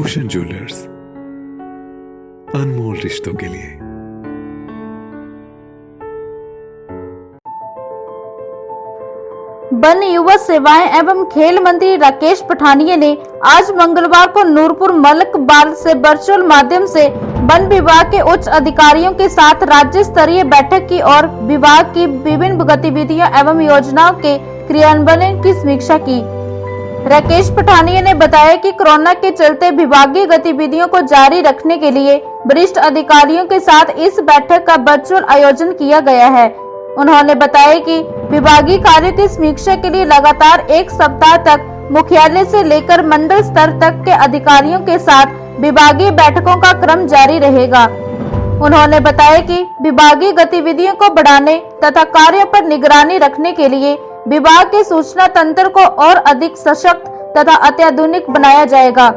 रोशन jewellers, अनमोल रिश्तों के लिए। वन युवा सेवाएं एवं खेल मंत्री राकेश पठानिया ने आज मंगलवार को नूरपुर मलकबाल से वर्चुअल माध्यम से वन विभाग के उच्च अधिकारियों के साथ राज्य स्तरीय बैठक की और विभाग की विभिन्न गतिविधियों एवं योजनाओं के क्रियान्वयन की समीक्षा की। राकेश पठानिया ने बताया कि कोरोना के चलते विभागीय गतिविधियों को जारी रखने के लिए वरिष्ठ अधिकारियों के साथ इस बैठक का वर्चुअल आयोजन किया गया है। उन्होंने बताया कि विभागीय कार्यों की समीक्षा के लिए लगातार एक सप्ताह तक मुख्यालय से लेकर मंडल स्तर तक के अधिकारियों के साथ विभागीय बैठकों का क्रम जारी रहेगा। उन्होंने बताया कि विभागीय गतिविधियों को बढ़ाने तथा कार्यों पर निगरानी रखने के लिए विभाग के सूचना तंत्र को और अधिक सशक्त तथा अत्याधुनिक बनाया जाएगा।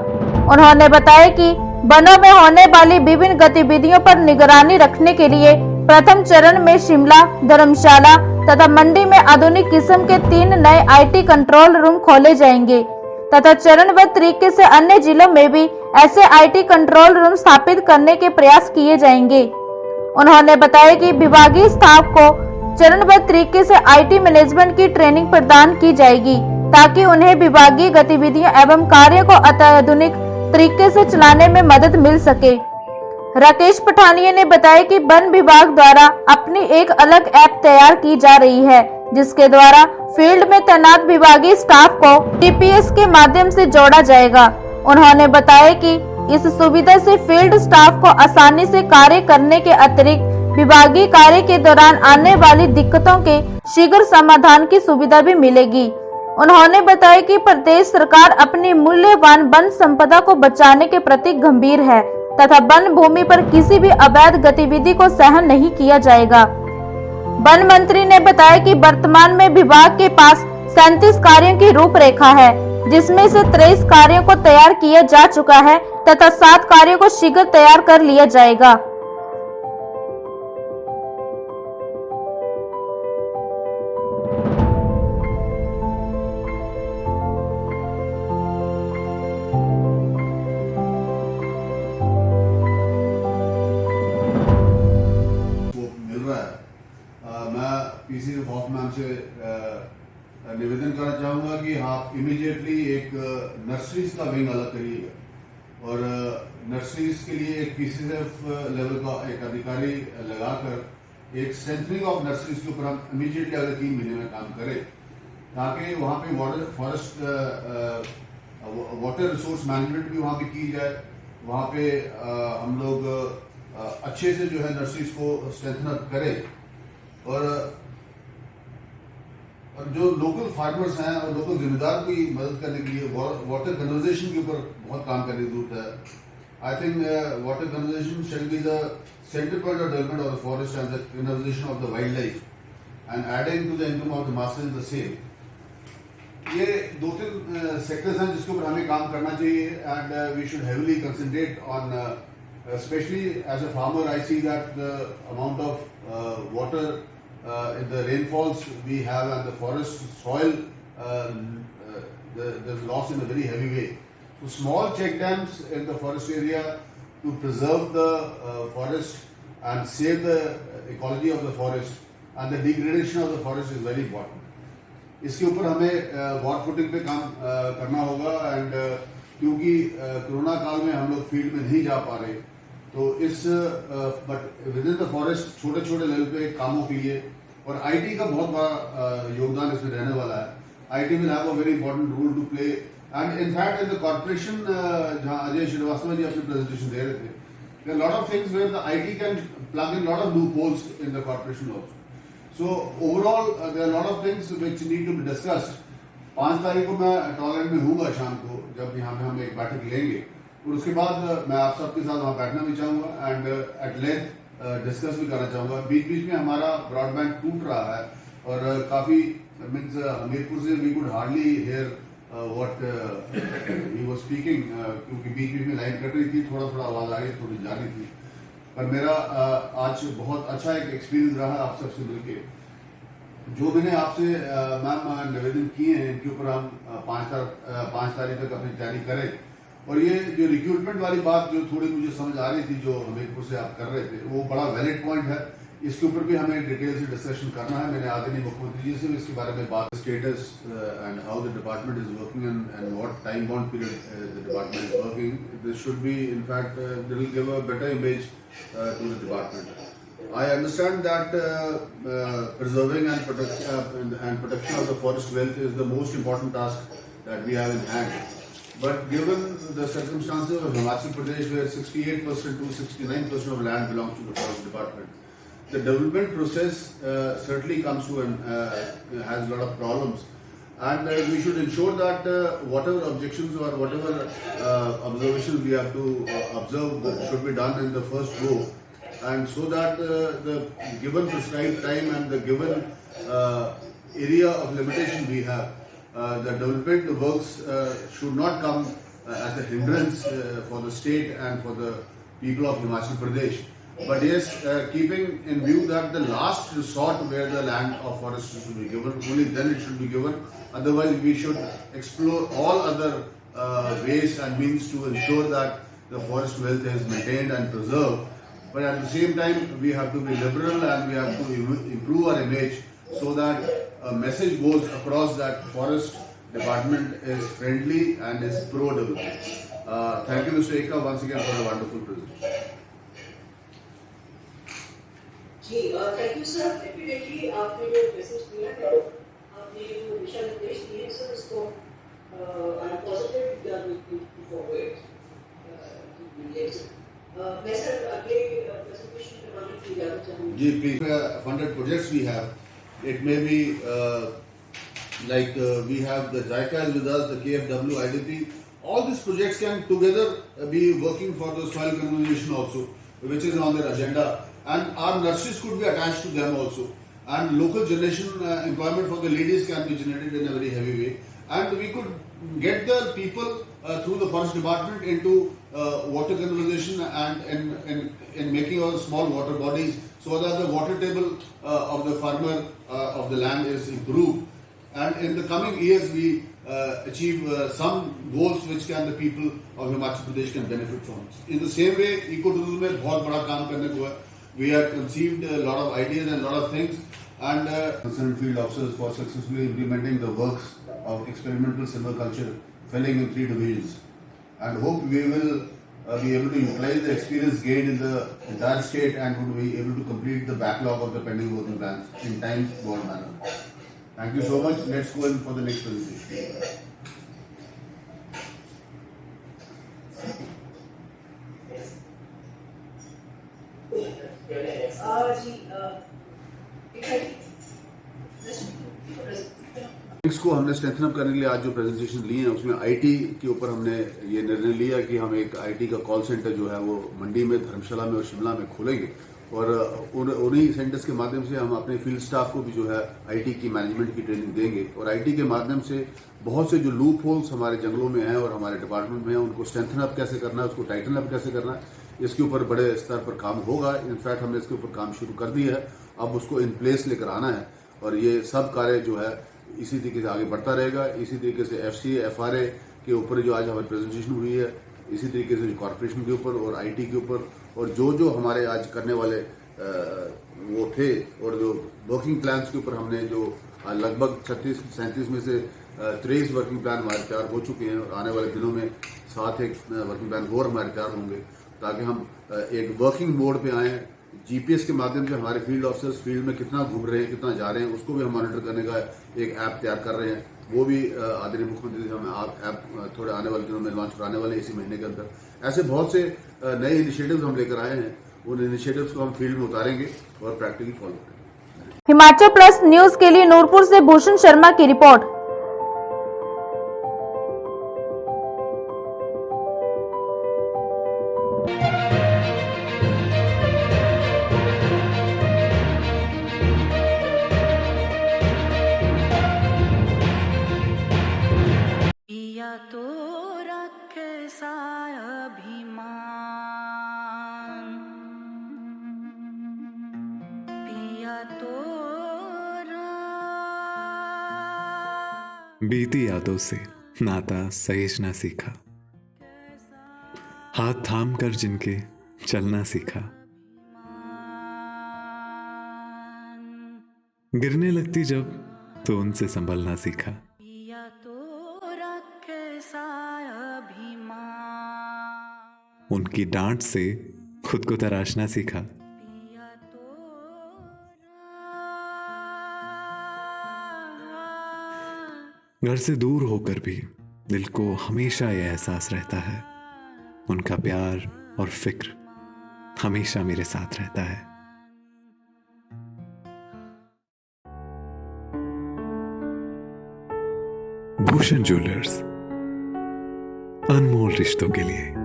उन्होंने बताया कि वनों में होने वाली विभिन्न गतिविधियों पर निगरानी रखने के लिए प्रथम चरण में शिमला, धर्मशाला तथा मंडी में आधुनिक किस्म के 3 नए IT कंट्रोल रूम खोले जाएंगे तथा चरणबद्ध तरीके से अन्य जिलों में भी ऐसे IT कंट्रोल रूम स्थापित करने के प्रयास किए जाएंगे। उन्होंने बताया कि विभागीय स्टाफ को चरणबद्ध तरीके से IT मैनेजमेंट की ट्रेनिंग प्रदान की जाएगी ताकि उन्हें विभागीय गतिविधियों एवं कार्यों को अत्याधुनिक तरीके से चलाने में मदद मिल सके। राकेश पठानिया ने बताया कि वन विभाग द्वारा अपनी एक अलग ऐप तैयार की जा रही है जिसके द्वारा फील्ड में तैनात विभागीय स्टाफ को GPS के माध्यम से जोड़ा जाएगा। उन्होंने बताया कि इस सुविधा से फील्ड स्टाफ को आसानी से कार्य करने के अतिरिक्त विभागीय कार्य के दौरान आने वाली दिक्कतों के शीघ्र समाधान की सुविधा भी मिलेगी। उन्होंने बताया कि प्रदेश सरकार अपनी मूल्यवान वन संपदा को बचाने के प्रति गंभीर है तथा वन भूमि पर किसी भी अवैध गतिविधि को सहन नहीं किया जाएगा। वन मंत्री ने बताया कि वर्तमान में विभाग के पास 37 कार्यों की रूपरेखा है जिसमें से 23 कार्यों को तैयार किया जा चुका है तथा 7 कार्यों को शीघ्र तैयार कर लिया जाएगा। मैं पीसी खौफ मैम से निवेदन करना चाहूँगा कि आप इमीडिएटली एक नर्सरीज का विंग अलग करिएगा और नर्सरीज के लिए एक PCF लेवल का एक अधिकारी लगाकर एक स्ट्रेंथनिंग ऑफ नर्सरीज के ऊपर हम इमीडिएटली अगले 3 महीने में काम करें ताकि वहाँ पे वाटर रिसोर्स मैनेजमेंट भी वहाँ पे की जाए। वहाँ पे हम लोग अच्छे से जो है नर्सरीज को स्ट्रेंथन अप करें और जो लोकल फार्मर्स हैं और लोकल जिम्मेदार की मदद करने के लिए वाटर कंजर्वेशन के ऊपर बहुत काम करने की जरूरत है। I think water conservation should be the centre point of development of the forest and the conservation of the wildlife and adding to the income of the masters the same. ये 2-3 sectors हैं जिसके ऊपर हमें काम करना चाहिए and we should heavily concentrate on especially as a farmer I see that the amount of water in the rainfalls we have and the forest soil there's loss in a very heavy way. So small check dams in the forest area to preserve the forest and save the ecology of the forest and the degradation of the forest is very important. इसके ऊपर हमें war footing पे काम करना होगा and क्योंकि corona काल में हम लोग फील्ड में नहीं जा पा रहे तो इस but with in the forest छोटे छोटे लेवल पे कामों के लिए और IT का बहुत बड़ा योगदान इसमें रहने वाला है। IT will have a very important role to play and in fact in the corporation जहाँ अजय श्रीवास्तव जी अपनी प्रेजेंटेशन दे रहे थे there are a lot of things where the IT can plug in a lot of loopholes in the corporation also. So overall there are a lot of things which need to be discussed. 5 तारीख को मैं toilet में हूँगा शाम को जब यहाँ पे हम एक बैठक लेंगे और उसके बाद मैं आप सबके साथ वहाँ बैठना भी चाहूँगा एंड एट लेंथ डिस्कस भी करना चाहूँगा। बीच बीच में हमारा ब्रॉडबैंड टूट रहा है और काफ़ी मीन्स हमीरपुर से we could hardly hear what he was speaking क्योंकि बीच बीच में लाइन कट रही थी, थोड़ा थोड़ा आवाज़ आ रही थोड़ी जा रही थी। पर मेरा आज बहुत अच्छा एक एक्सपीरियंस रहा आप सबसे मिलके। जो मैंने आपसे मैम निवेदन किए हैं इनके ऊपर हम 5 तारीख तक अपनी तैयारी करें और ये जो रिक्रूटमेंट वाली बात जो थोड़ी मुझे समझ आ रही थी, जो हमीरपुर से आप कर रहे थे, वो बड़ा वैलिड पॉइंट है। इसके ऊपर भी हमें डिटेल से डिस्कशन करना है। मैंने आदरणीय मुख्यमंत्री जी से इसके बारे में बात, status and how the department is working and what time bound period the department is working. This should be in fact they will give a better image to the department. I understand that preserving and protection of the forest wealth is the most important task that we have in hand. But given the circumstances of Himachal Pradesh, where 68% to 69% of land belongs to the forest department, the development process certainly comes to has a lot of problems, and we should ensure that whatever objections or whatever observations we have to observe should be done in the first go. And so that the given prescribed time and the given area of limitation we have, the development works should not come as a hindrance for the state and for the people of Himachal Pradesh. But yes, keeping in view that the last resort where the land of forest should be given, only then it should be given. Otherwise, we should explore all other ways and means to ensure that the forest wealth is maintained and preserved. But at the same time, we have to be liberal and we have to improve our image so that a message goes across that forest department is friendly and is pro-development. Thank you, Mr. Eka, once again for the wonderful presentation. जी, thank you sir. Definitely आपने जो message दिया है, आपने जो दिशा निर्देश दिए हैं सर, उसको I am positive that we will forward मैं सर आगे प्रेजेंटेशन करवाने की इजाजत चाहूंगी। जी, please. Funded projects we have, it may be like we have the JICA is with us, the KFW, IDP. All these projects can together be working for the soil conservation also, which is on their agenda. And our nurseries could be attached to them also. And local generation employment for the ladies can be generated in a very heavy way. And we could get the people through the forest department into water conservation and in making our small water bodies so that the water table of the farmer of the land is improved. And in the coming years we achieve some goals which can the people of Himachal Pradesh can benefit from. In the same way, ecotourism में बहुत बड़ा काम करने को है. We have conceived a lot of ideas and a lot of things, and concerned field officers for successfully implementing the works of experimental silviculture, felling in 3 divisions, and hope we will be able to utilize the experience gained in the entire state and would be able to complete the backlog of the pending working plans in time-bound manner. Thank you so much. Let's go in for the next presentation. इसको हमने strengthen up करने के लिए आज जो presentation ली है उसमें IT के ऊपर हमने ये निर्णय लिया कि हम एक आईटी का कॉल सेंटर जो है वो मंडी में, धर्मशाला में और शिमला में खोलेंगे और उन्हीं सेंटर्स के माध्यम से हम अपने फील्ड स्टाफ को भी जो है आईटी की मैनेजमेंट की ट्रेनिंग देंगे और आईटी के माध्यम से बहुत से जो लूप होल्स हमारे जंगलों में हैं और हमारे डिपार्टमेंट में हैं उनको स्ट्रेंथन अप कैसे करना है, उसको टाइटन अप कैसे करना है, इसके ऊपर बड़े स्तर पर काम होगा। इनफैक्ट हमने इसके ऊपर काम शुरू कर दिया है, अब उसको इन प्लेस लेकर आना है और ये सब कार्य जो है इसी तरीके से आगे बढ़ता रहेगा। इसी तरीके से एफसीए एफआरए के ऊपर जो आज हमारी प्रेजेंटेशन हुई है, इसी तरीके से कॉर्पोरेशन के ऊपर और आईटी के ऊपर और जो हमारे आज करने वाले वो थे और जो वर्किंग प्लान्स के ऊपर हमने जो लगभग 36-37 में से 23 वर्किंग प्लान हमारे तैयार हो चुके हैं और आने वाले दिनों में 7 एक वर्किंग प्लान और हमारे तैयार होंगे ताकि हम एक वर्किंग मोड पे आए। जीपीएस के माध्यम से हमारे फील्ड ऑफिसर्स फील्ड में कितना घूम रहे हैं, कितना जा रहे हैं, उसको भी हम मॉनिटर करने का एक ऐप तैयार कर रहे हैं। वो भी आदरणीय मुख्यमंत्री से हम ऐप थोड़े आने वाले दिनों में लॉन्च कराने वाले हैं इसी महीने के अंदर। ऐसे बहुत से नए इनिशिएटिव्स हम लेकर आए हैं, उन इनिशिएटिव्स को हम फील्ड में उतारेंगे और प्रैक्टिकली फॉलो करेंगे। हिमाचल प्लस न्यूज के लिए नूरपुर से भूषण शर्मा की रिपोर्ट। तो रखे सा अभिमान पिया तो बीती यादों से नाता सहेजना सीखा, हाथ थाम कर जिनके चलना सीखा, गिरने लगती जब तो उनसे संभलना सीखा। पिया तो रखे अभिमान, उनकी डांट से खुद को तराशना सीखा। पिया तो घर से दूर होकर भी दिल को हमेशा यह एहसास रहता है, उनका प्यार और फिक्र हमेशा मेरे साथ रहता है। भूषण ज्वेलर्स, अनमोल रिश्तों के लिए।